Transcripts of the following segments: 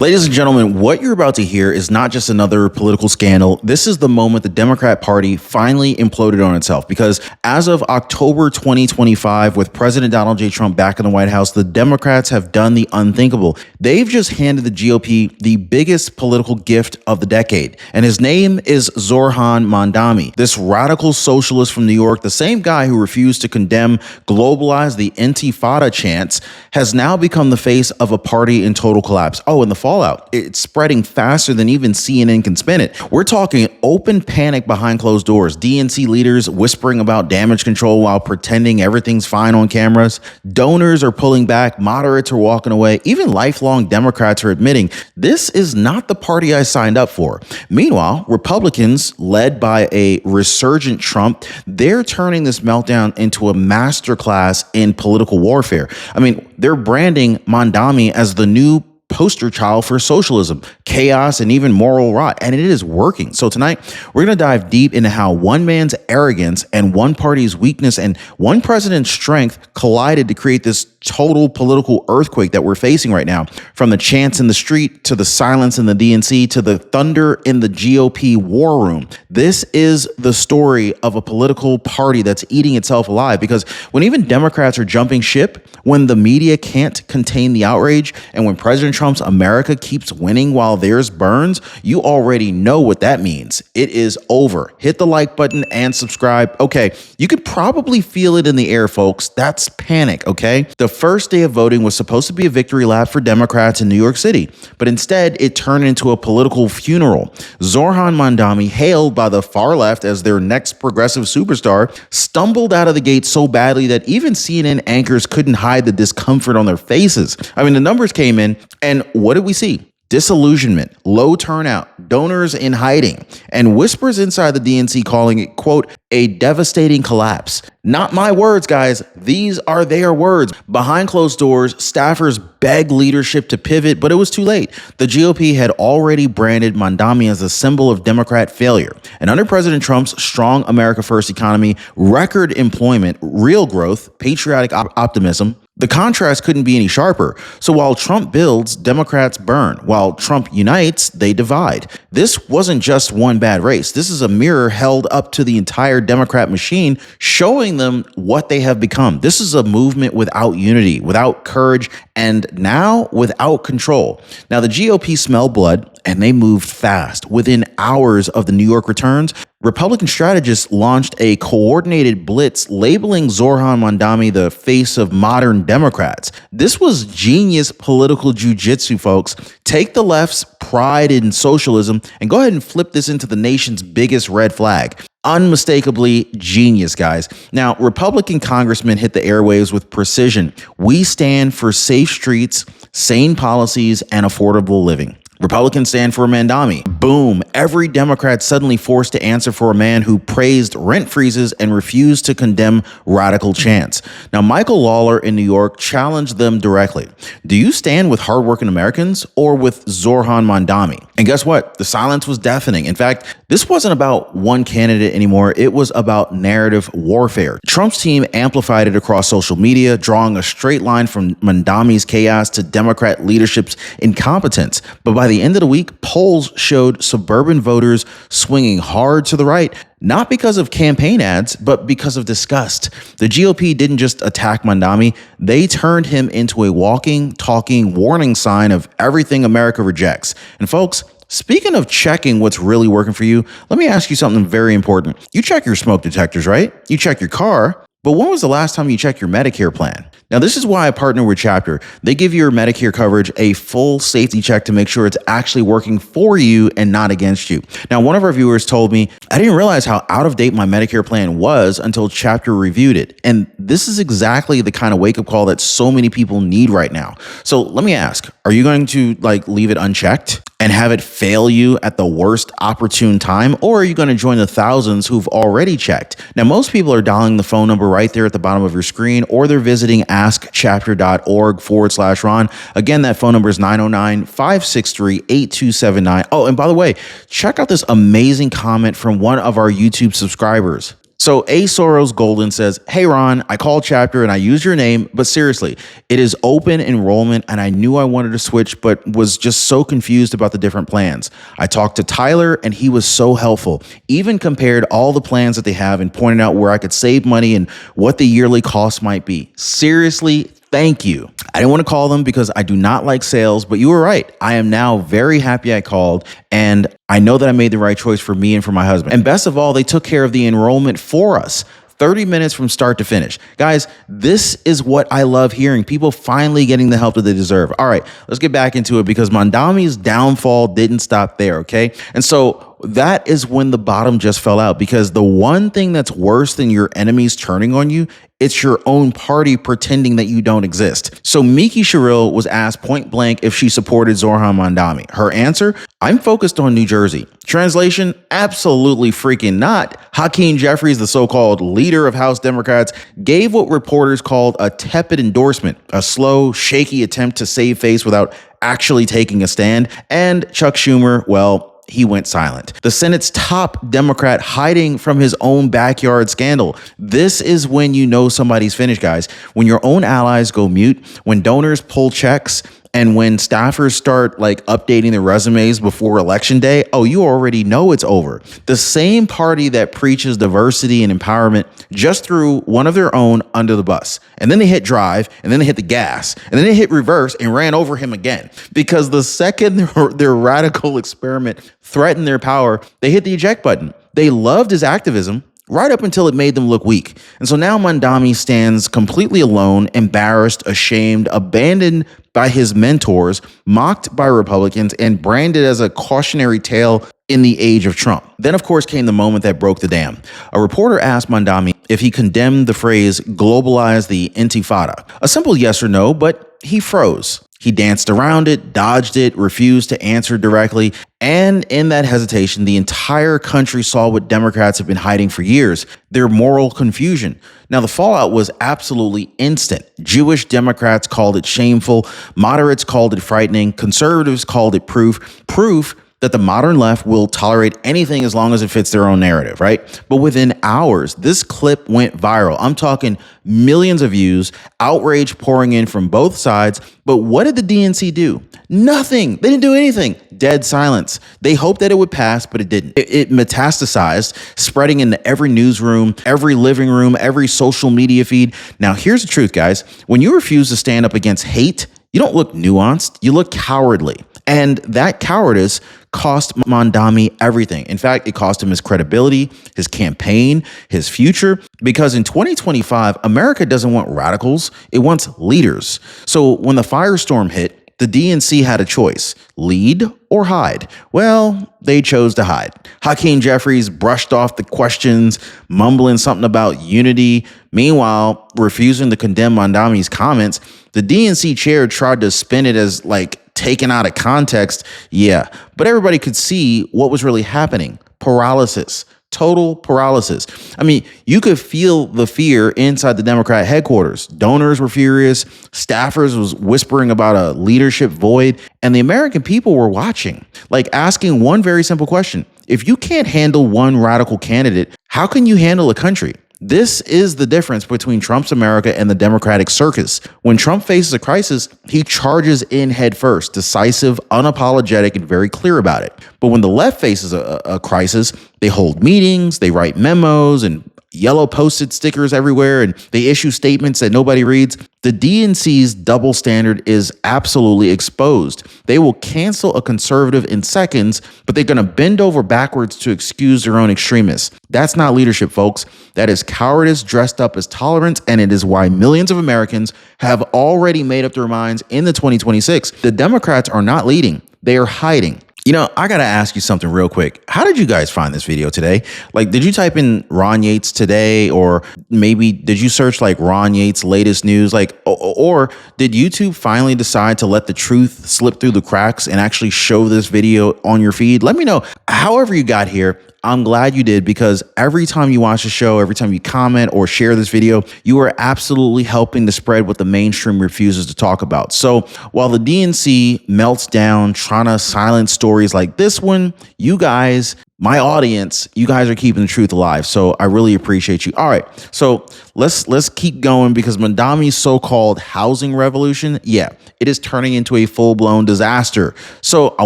Ladies and gentlemen, what you're about to hear is not just another political scandal. This is the moment the Democrat Party finally imploded on itself, because as of October 2025, with President Donald J. Trump back in the White House, the Democrats have done the unthinkable. They've just handed the GOP the biggest political gift of the decade, and his name is Zoran Mamdani, this radical socialist from New York, the same guy who refused to condemn, globalize the Intifada chants, has now become the face of a party in total collapse. Oh, and the fallout, it's spreading faster than even CNN can spin it. We're talking open panic behind closed doors, DNC leaders whispering about damage control while pretending everything's fine on cameras. Donors are pulling back, moderates are walking away. Even lifelong Democrats are admitting this is not the party I signed up for. Meanwhile, Republicans, led by a resurgent Trump, they're turning this meltdown into a masterclass in political warfare. I mean, they're branding Mamdani as the new poster child for socialism, chaos, and even moral rot, and it is working. So tonight, we're going to dive deep into how one man's arrogance and one party's weakness and one president's strength collided to create this total political earthquake that we're facing right now. From the chants in the street to the silence in the DNC to the thunder in the GOP war room. This is the story of a political party that's eating itself alive, because when even Democrats are jumping ship, when the media can't contain the outrage, and when President Trump's America keeps winning while theirs burns, you already know what that means. It is over. Hit the like button and subscribe. Okay, you could probably feel it in the air, folks. That's panic, okay? The first day of voting was supposed to be a victory lap for Democrats in New York City, but instead it turned into a political funeral. Zoran Mamdani, hailed by the far left as their next progressive superstar, stumbled out of the gate so badly that even CNN anchors couldn't hide the discomfort on their faces. I mean, the numbers came in, and what did we see? Disillusionment, low turnout, donors in hiding, and whispers inside the DNC calling it, quote, a devastating collapse. Not my words, guys. These are their words. Behind closed doors, staffers begged leadership to pivot, but it was too late. The GOP had already branded Mamdani as a symbol of Democrat failure. And under President Trump's strong America First economy, record employment, real growth, patriotic optimism, the contrast couldn't be any sharper. So while Trump builds, Democrats burn. While Trump unites, they divide. This wasn't just one bad race. This is a mirror held up to the entire Democrat machine, showing them what they have become. This is a movement without unity, without courage, and now without control. Now, the GOP smelled blood, and they moved fast. Within hours of the New York returns, Republican strategists launched a coordinated blitz labeling Zoran Mamdani the face of modern Democrats. This was genius political jujitsu, folks. Take the left's pride in socialism and go ahead and flip this into the nation's biggest red flag. Unmistakably genius, guys. Now, Republican congressmen hit the airwaves with precision. We stand for safe streets, sane policies, and affordable living. Republicans stand for Mamdani. Boom. Every Democrat suddenly forced to answer for a man who praised rent freezes and refused to condemn radical chants. Now, Michael Lawler in New York challenged them directly. Do you stand with hardworking Americans or with Zoran Mamdani? And guess what? The silence was deafening. In fact, this wasn't about one candidate anymore. It was about narrative warfare. Trump's team amplified it across social media, drawing a straight line from Mamdani's chaos to Democrat leadership's incompetence. But by the end of the week, polls showed suburban voters swinging hard to the right, not because of campaign ads, but because of disgust. The GOP didn't just attack Mamdani, they turned him into a walking, talking warning sign of everything America rejects. And folks, speaking of checking what's really working for you, let me ask you something very important. You check your smoke detectors, right? You check your car, but when was the last time you checked your Medicare plan? Now, this is why I partner with Chapter. They give your Medicare coverage a full safety check to make sure it's actually working for you and not against you. Now, one of our viewers told me, I didn't realize how out of date my Medicare plan was until Chapter reviewed it. And this is exactly the kind of wake-up call that so many people need right now. So let me ask, are you going to leave it unchecked and have it fail you at the worst opportune time? Or are you going to join the thousands who've already checked? Now, most people are dialing the phone number right there at the bottom of your screen, or they're visiting askchapter.org/Ron. Again, that phone number is 909-563-8279. Oh, and by the way, check out this amazing comment from one of our YouTube subscribers. So A. Soros Golden says, "Hey Ron, I called Chapter and I used your name, but seriously, it is open enrollment and I knew I wanted to switch, but was just so confused about the different plans. I talked to Tyler and he was so helpful, even compared all the plans that they have and pointed out where I could save money and what the yearly cost might be. Seriously, thank you. I didn't want to call them because I do not like sales, but you were right. I am now very happy I called, and I know that I made the right choice for me and for my husband. And best of all, they took care of the enrollment for us. 30 minutes from start to finish. Guys, this is what I love hearing. People finally getting the help that they deserve. All right, let's get back into it because Mamdani's downfall didn't stop there, okay? And so that is when the bottom just fell out, because the one thing that's worse than your enemies turning on you, it's your own party pretending that you don't exist. So Miki Sherrill was asked point blank if she supported Zohran Mamdani. Her answer, I'm focused on New Jersey. Translation, absolutely freaking not. Hakeem Jeffries, the so-called leader of House Democrats, gave what reporters called a tepid endorsement, a slow, shaky attempt to save face without actually taking a stand. And Chuck Schumer, well, he went silent. The Senate's top Democrat hiding from his own backyard scandal. This is when you know somebody's finished, guys. When your own allies go mute, when donors pull checks, and when staffers start like updating their resumes before election day, oh, you already know it's over. The same party that preaches diversity and empowerment just threw one of their own under the bus. And then they hit drive, and then they hit the gas, and then they hit reverse and ran over him again. Because the second their radical experiment threatened their power, they hit the eject button. They loved his activism right up until it made them look weak. And so now Mamdani stands completely alone, embarrassed, ashamed, abandoned by his mentors, mocked by Republicans, and branded as a cautionary tale in the age of Trump. Then, of course, came the moment that broke the dam. A reporter asked Mamdani if he condemned the phrase globalize the intifada. A simple yes or no, but he froze. He danced around it, dodged it, refused to answer directly. And in that hesitation, the entire country saw what Democrats have been hiding for years, their moral confusion. Now, the fallout was absolutely instant. Jewish Democrats called it shameful. Moderates called it frightening. Conservatives called it proof that the modern left will tolerate anything as long as it fits their own narrative, right? But within hours, this clip went viral. I'm talking millions of views, outrage pouring in from both sides. But what did the DNC do? Nothing. They didn't do anything. Dead silence. They hoped that it would pass, but it didn't. It metastasized, spreading into every newsroom, every living room, every social media feed. Now, here's the truth, guys. When you refuse to stand up against hate, you don't look nuanced, you look cowardly. And that cowardice cost Mamdani everything. In fact, it cost him his credibility, his campaign, his future, because in 2025, America doesn't want radicals, it wants leaders. So when the firestorm hit, the DNC had a choice, lead or hide. Well, they chose to hide. Hakeem Jeffries brushed off the questions, mumbling something about unity. Meanwhile, refusing to condemn Mamdani's comments, the DNC chair tried to spin it as like taken out of context. Yeah, but everybody could see what was really happening. Paralysis. Total paralysis. I mean, you could feel the fear inside the Democrat headquarters. Donors were furious. Staffers was whispering about a leadership void. And the American people were watching, like asking one very simple question. If you can't handle one radical candidate, how can you handle a country? This is the difference between Trump's America and the Democratic circus. When Trump faces a crisis, he charges in head first, decisive, unapologetic, and very clear about it. But when the left faces a crisis, they hold meetings, they write memos, and yellow posted stickers everywhere, and they issue statements that nobody reads. The DNC's double standard is absolutely exposed. They will cancel a conservative in seconds, but they're going to bend over backwards to excuse their own extremists. That's not leadership, folks. That is cowardice dressed up as tolerance, and it is why millions of Americans have already made up their minds in the 2026. The Democrats are not leading. They are hiding. You know, I got to ask you something real quick. How did you guys find this video today? Like, did you type in Ron Yates today, or maybe did you search like Ron Yates latest news? Like, or did YouTube finally decide to let the truth slip through the cracks and actually show this video on your feed? Let me know. However you got here, I'm glad you did, because every time you watch the show, every time you comment or share this video, you are absolutely helping to spread what the mainstream refuses to talk about. So while the DNC melts down trying to silence stories like this one, you guys my audience, you guys are keeping the truth alive. So I really appreciate you. All right. So let's keep going, because Mamdani's so-called housing revolution, it is turning into a full-blown disaster. So I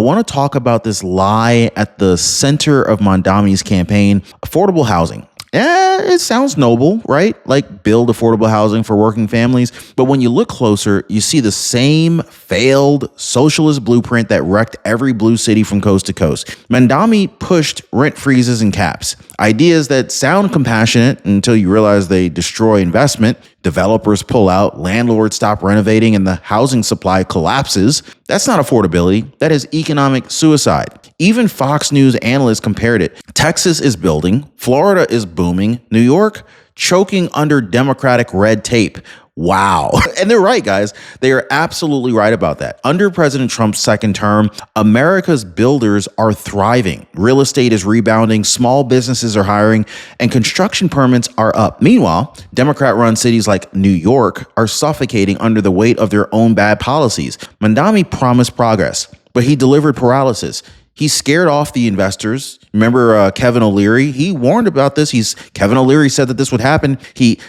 want to talk about this lie at the center of Mamdani's campaign: affordable housing. It sounds noble, right? Like build affordable housing for working families. But when you look closer, you see the same failed socialist blueprint that wrecked every blue city from coast to coast. Mamdani pushed rent freezes and caps, ideas that sound compassionate until you realize they destroy investment. Developers pull out, landlords stop renovating, and the housing supply collapses. That's not affordability. That is economic suicide. Even Fox News analysts compared it. Texas is building, Florida is booming, New York choking under Democratic red tape. Wow. And they're right, guys. They are absolutely right about that. Under President Trump's second term, America's builders are thriving. Real estate is rebounding, small businesses are hiring, and construction permits are up. Meanwhile, Democrat-run cities like New York are suffocating under the weight of their own bad policies. Mamdani promised progress, but he delivered paralysis. He scared off the investors. Remember Kevin O'Leary? He warned about this. Kevin O'Leary said that this would happen. He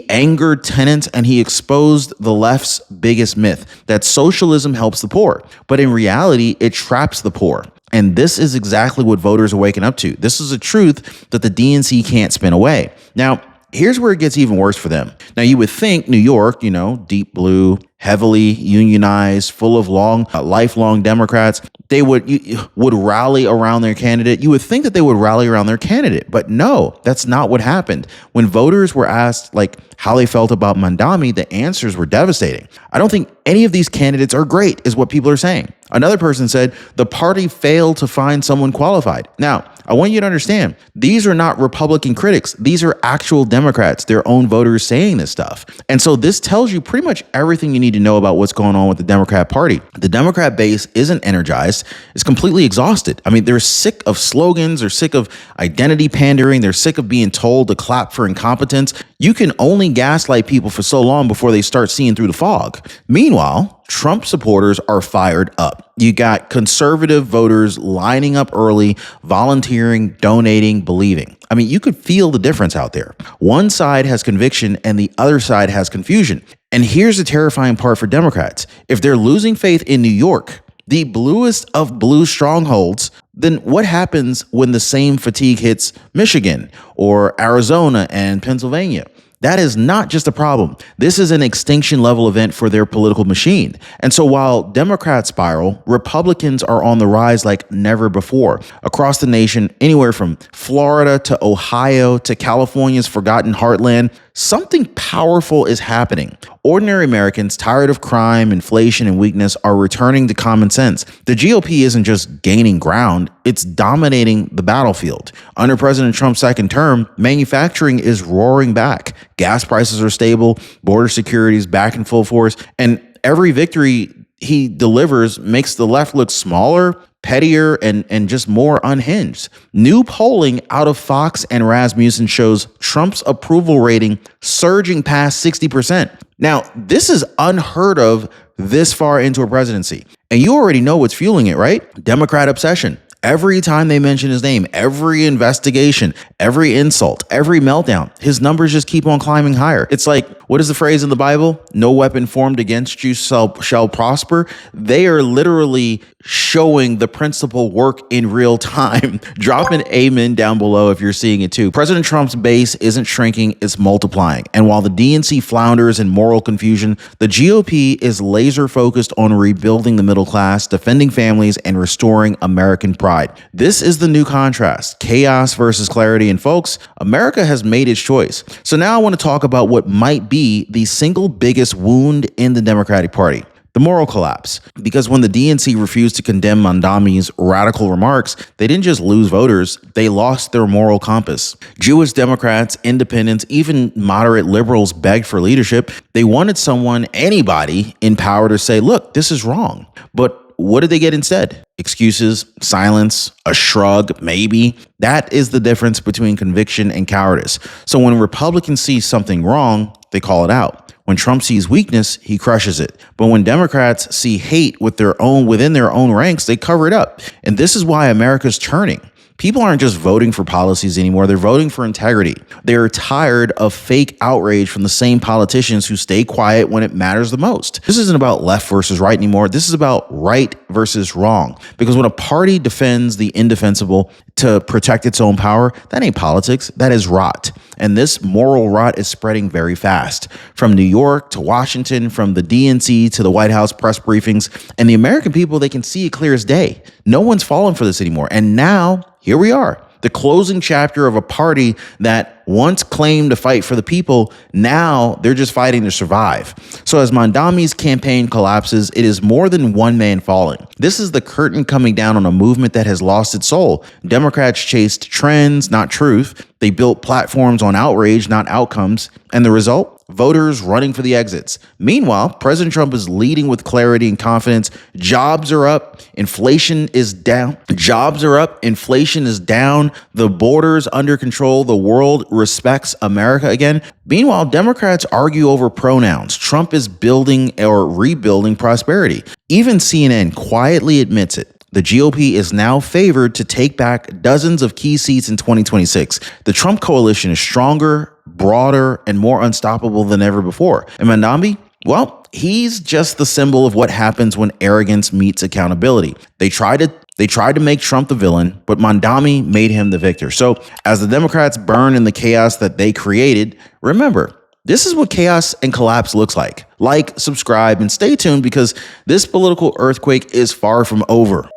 angered tenants, and he exposed the left's biggest myth, that socialism helps the poor. But in reality, it traps the poor. And this is exactly what voters are waking up to. This is a truth that the DNC can't spin away. Now, here's where it gets even worse for them. Now, you would think New York, deep blue, heavily unionized, full of lifelong Democrats, they would rally around their candidate. You would think that they would rally around their candidate, but no, that's not what happened. When voters were asked how they felt about Mamdani, the answers were devastating. I don't think any of these candidates are great, is what people are saying. Another person said the party failed to find someone qualified. Now, I want you to understand, these are not Republican critics. These are actual Democrats, their own voters saying this stuff. And so this tells you pretty much everything you need to know about what's going on with the Democrat Party. The Democrat base isn't energized. It's completely exhausted. I mean, they're sick of slogans. They're sick of identity pandering. They're sick of being told to clap for incompetence. You can only gaslight people for so long before they start seeing through the fog. Meanwhile, Trump supporters are fired up. You got conservative voters lining up early, volunteering, donating, believing. I mean, you could feel the difference out there. One side has conviction and the other side has confusion. And here's the terrifying part for Democrats. If they're losing faith in New York, the bluest of blue strongholds, then what happens when the same fatigue hits Michigan or Arizona and Pennsylvania? That is not just a problem. This is an extinction level event for their political machine. And so while Democrats spiral, Republicans are on the rise like never before. Across the nation, anywhere from Florida to Ohio to California's forgotten heartland, something powerful is happening. Ordinary Americans, tired of crime, inflation, and weakness, are returning to common sense. The GOP isn't just gaining ground, it's dominating the battlefield. Under President Trump's second term, manufacturing is roaring back. Gas prices are stable, border security is back in full force, and every victory he delivers makes the left look smaller, pettier, and just more unhinged. New polling out of Fox and Rasmussen shows Trump's approval rating surging past 60%. Now, this is unheard of this far into a presidency. And you already know what's fueling it, right? Democrat obsession. Every time they mention his name, every investigation, every insult, every meltdown, his numbers just keep on climbing higher. It's like, what is the phrase in the Bible? No weapon formed against you shall prosper. They are literally showing the principle work in real time. Drop an amen down below if you're seeing it too. President Trump's base isn't shrinking, it's multiplying. And while the DNC flounders in moral confusion, the GOP is laser focused on rebuilding the middle class, defending families, and restoring American pride. This is the new contrast, chaos versus clarity. And folks, America has made its choice. So now I want to talk about what might be the single biggest wound in the Democratic Party: the moral collapse. Because when the DNC refused to condemn Mamdani's radical remarks, they didn't just lose voters, they lost their moral compass. Jewish Democrats, independents, even moderate liberals begged for leadership. They wanted someone, anybody in power, to say, look, this is wrong. But what did they get instead? Excuses, silence, a shrug, maybe. That is the difference between conviction and cowardice. So when Republicans see something wrong, they call it out. When Trump sees weakness, he crushes it. But when Democrats see hate within their own ranks, they cover it up. And this is why America's turning. People aren't just voting for policies anymore. They're voting for integrity. They're tired of fake outrage from the same politicians who stay quiet when it matters the most. This isn't about left versus right anymore. This is about right versus wrong. Because when a party defends the indefensible to protect its own power, that ain't politics. That is rot. And this moral rot is spreading very fast. From New York to Washington, from the DNC to the White House press briefings. And the American people, they can see it clear as day. No one's falling for this anymore. And now, here we are, the closing chapter of a party that once claimed to fight for the people. Now they're just fighting to survive. So as Mamdani's campaign collapses, it is more than one man falling. This is the curtain coming down on a movement that has lost its soul. Democrats chased trends, not truth. They built platforms on outrage, not outcomes. And the result? Voters running for the exits. Meanwhile, President Trump is leading with clarity and confidence. Jobs are up. Inflation is down. Jobs are up. Inflation is down. The border's under control. The world respects America again. Meanwhile, Democrats argue over pronouns. Trump is building or rebuilding prosperity. Even CNN quietly admits it. The GOP is now favored to take back dozens of key seats in 2026. The Trump coalition is stronger, broader, and more unstoppable than ever before. And Mamdani, well, he's just the symbol of what happens when arrogance meets accountability. They tried to make Trump the villain, but Mamdani made him the victor. So as the Democrats burn in the chaos that they created, remember, this is what chaos and collapse looks like. Like, subscribe, and stay tuned because this political earthquake is far from over.